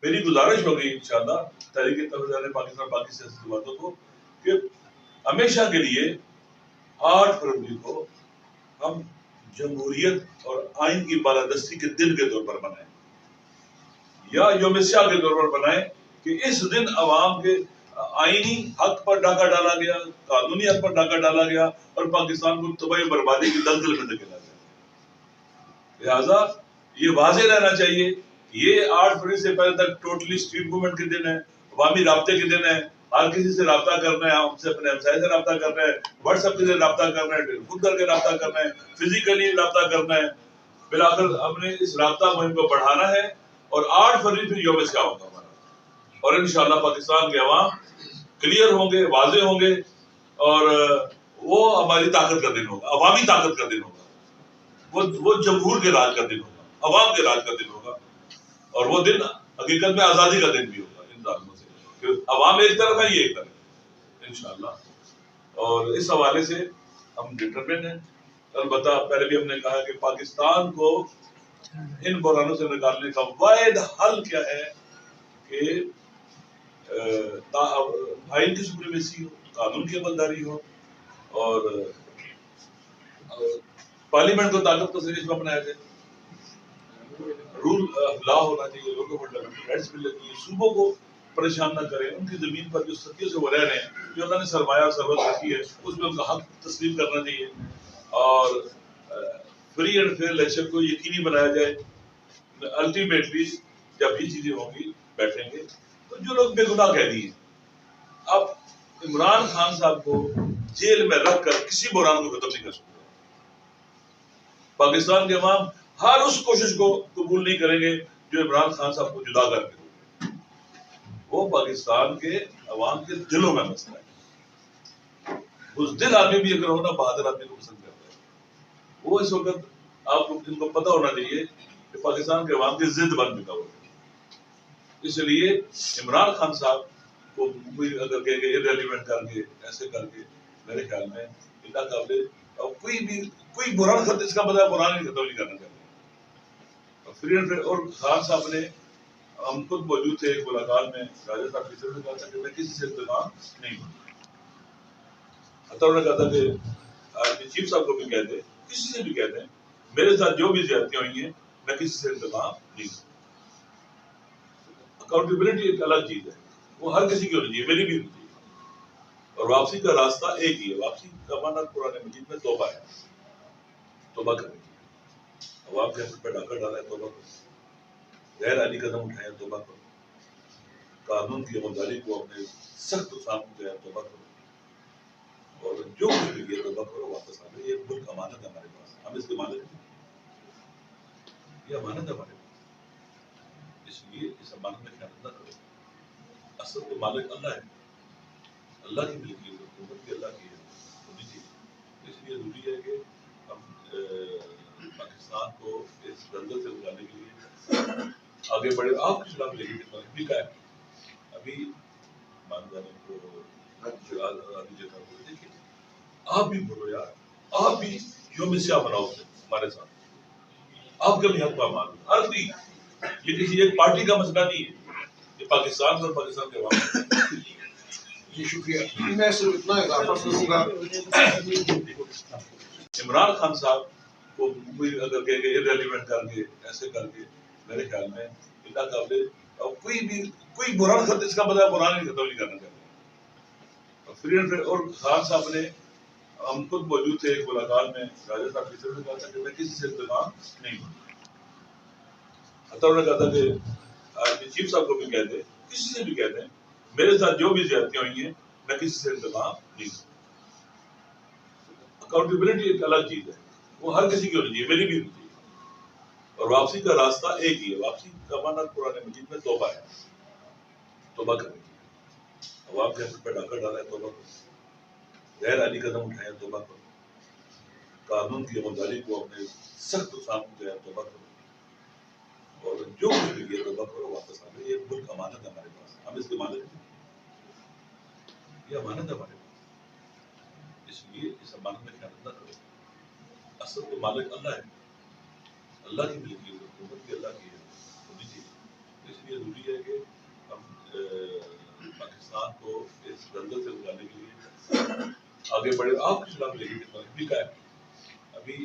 میری گزارش ہوگی انشاءاللہ تحریک اتحاد پاکستان باقی سیاسی باتوں کو کہ ہمیشہ کے لیے 8 فروری کو ہم جمہوریت اور آئین کی بالادستی کے دن کے طور پر منائیں یا یوم سیاہ کے طور پر بنائیں کہ اس دن عوام کے آئینی حق پر ڈاکہ ڈالا گیا، قانونی حق پر ڈاکہ ڈالا گیا اور پاکستان کو تباہی بربادی کی دلدل میں دھکیلا گیا۔ لہٰذا یہ واضح رہنا چاہیے یہ 8 فروری سے پہلے تک ٹوٹلی اسٹریٹ موومنٹ کے دن ہے، عوامی رابطے کے دن ہے، ہر کسی سے رابطہ کرنا ہے، ہم سے اپنے ہمسائے سے رابطہ کرنا ہے، واٹس ایپ سے رابطہ کرنا ہے، خود کر کے رابطہ کرنا ہے، فزیکلی رابطہ کرنا ہے۔ بالآخر ہم نے اس رابطہ مہم کو بڑھانا ہے اور 8 فروری پھر یوم سیاہ ہوگا ہمارا، اور انشاءاللہ پاکستان کے عوام کلیئر ہوں گے، واضح ہوں گے، اور وہ ہماری طاقت کا دن ہوگا، عوامی طاقت کا دن ہوگا، وہ جمہور کے راج کا دن ہوگا، عوام کے راج کا دن ہوگا، اور وہ دن حقیقت میں آزادی کا دن بھی ہوگا ان ظالموں سے، کہ عوام ایک طرف ہے، یہ ایک طرف ہے انشاءاللہ۔ اور اس حوالے سے ہم ڈٹرمنٹ ہیں۔ البتہ پہلے بھی ہم نے کہا کہ پاکستان کو ان بحرانوں سے نکالنے کا واحد حل کیا ہے کہ آئین کی سپریمیسی ہو، قانون کی عملداری ہو، اور پارلیمنٹ کو طاقت کو سریش میں بنایا جائے، رول لا ہونا چاہیے، لوگوں کو فنڈامنٹل رائٹس ملنے چاہیے، صوبوں کو پریشان نہ کریں، ان کی زمین پر جو صدیوں سے وہ رہ رہے ہیں، جو اللہ نے سرمایہ اور ثروت رکھی ہے اس میں ان کا حق تسلیم کرنا چاہیے، اور فری اینڈ فیئر الیکشن کو یقینی بنایا جائے۔ الٹیمیٹلی جب یہ چیزیں ہوں گی بیٹھیں گے تو جو لوگ بے گناہ کہہ دیے، اب عمران خان صاحب کو جیل میں رکھ کر کسی بحران کو ختم نہیں کر سکتے۔ پاکستان کے عوام ہر اس کوشش کو قبول نہیں کریں گے جو عمران خان صاحب کو جدا کر کے، وہ پاکستان کے عوام کے دلوں میں مسئلہ ہے۔ اس دل آدمی بھی اگر ہونا بہادر آدمی کو پسند کرتا ہے، وہ اس وقت آپ کو ان کو پتہ ہونا چاہیے کہ پاکستان کے عوام کی ضد بن چکا ہوا ہے۔ اس لیے عمران خان صاحب کو کوئی اگر کہ ریلیونٹ کر کے ایسے کر کے، میرے خیال میں اللہ قابل کوئی بران ختم، اس کا مطلب بران نہیں ختم نہیں کرنا چاہیے۔ اور خان صاحب نے، ہم خود موجود تھے ایک ملاقات میں، راجہ صاحب کی طرف سے کہا تھا کہ میں کسی سے انتقام نہیں ہوں، حتیٰ انہوں نے کہا تھا کہ چیف صاحب کو بھی کہہ دیں، کسی سے بھی کہہ دیں، میرے ساتھ جو بھی زیادتیاں ہوئی ہیں میں کسی سے انتقام نہیں ہوں۔ اکاؤنٹیبلٹی ایک الگ چیز ہے، وہ ہر کسی کی ہونی چاہیے، میری بھی ہونی چاہیے، اور واپسی کا راستہ ایک ہی ہے۔ واپسی کا معنی قرآن مجید میں توبہ ہے، توبہ کرنے کی، عوام کے حق پہ ڈاکہ ڈالا ہے، توبہ کرو، غیر عادی قدم اٹھائے، توبہ کرو، قانون کی عملداری کو اپنے سخت سامنے دیا، توبہ کرو، اور جو کچھ بھی ہے توبہ کرو، واپس آ جائے۔ یہ ملک امانت ہے ہمارے پاس، ہم اس کے مالک ہیں، یہ امانت ہے ہمارے پاس، اس لیے اس امانت میں خیانت نہ کرو۔ اصل تو مالک اللہ ہے، اللہ کی ملکی ہے، حکومت بھی اللہ کی ہے، ہونی چاہیے۔ اس لیے ضروری ہے کہ ہم پاکستان کو اس دلدل سے نکالنے کے لیے آگے بڑھے۔ آپ کے خلاف لیگی بھی کا ہے، ابھی ماندانی کو آدھی جگہ کو دیکھیں، آپ بھی بولو یار، آپ بھی یوم سیاہ مناؤ ہمارے ساتھ، آپ کا بھی حق پامال ہر کوئی، یہ کسی ایک پارٹی کا مسئلہ نہیں ہے، یہ پاکستان اور پاکستان کے عوام۔ جی شکریہ، میں صرف اتنا اضافہ کروں گا، عمران خان صاحب کو کوئی اگر کہ ریلیونٹ کر کے ایسے کر کے، میرے خیال میں اللہ قابل کوئی بران ختم، اس کا مطلب بران نہیں ختم نہیں کرنا چاہیے۔ اور خان صاحب نے، ہم خود موجود تھے ایک ملاقات میں، راجہ صاحب کی طرف سے کہا تھا کہ میں کسی سے انتقام نہیں ہوں، حتیٰ انہوں نے کہا تھا کہ چیف صاحب کو بھی کہہ دیں، کسی سے بھی کہہ دیں، میرے ساتھ جو بھی زیادتیاں ہوئی ہیں میں کسی سے انتقام نہیں ہوں۔ اکاؤنٹیبلٹی ایک الگ چیز ہے، وہ ہر کسی کی ہونی چاہیے، میری بھی ہونی چاہیے، اور واپسی کا راستہ ایک ہی ہے۔ واپسی کا معنی قرآن مجید میں توبہ ہے، توبہ کرنے کی، عوام کے حق پہ ڈاکہ ڈالا ہے، توبہ کرو، غیر عادی قدم اٹھائے، توبہ کرو، قانون کی عملداری کو اپنے سخت سامنے دیا، توبہ کرو، اور جو کچھ بھی ہے توبہ کرو، واپس آ جائے۔ یہ ملک امانت ہے ہمارے پاس، ہم اس کے مالک ہیں، یہ امانت ہے ہمارے پاس، اس لیے اس امانت میں خیانت نہ کرو۔ اصل تو مالک اللہ ہے، اللہ کی ملکی ہے، حکومت بھی اللہ کی ہے، ہونی چاہیے۔ اس لیے ضروری ہے کہ ہم پاکستان کو اس دلدل سے نکالنے کے لیے آگے بڑھے. آپ کے خلاف لیجیے کتنا بھی کا ہے ابھی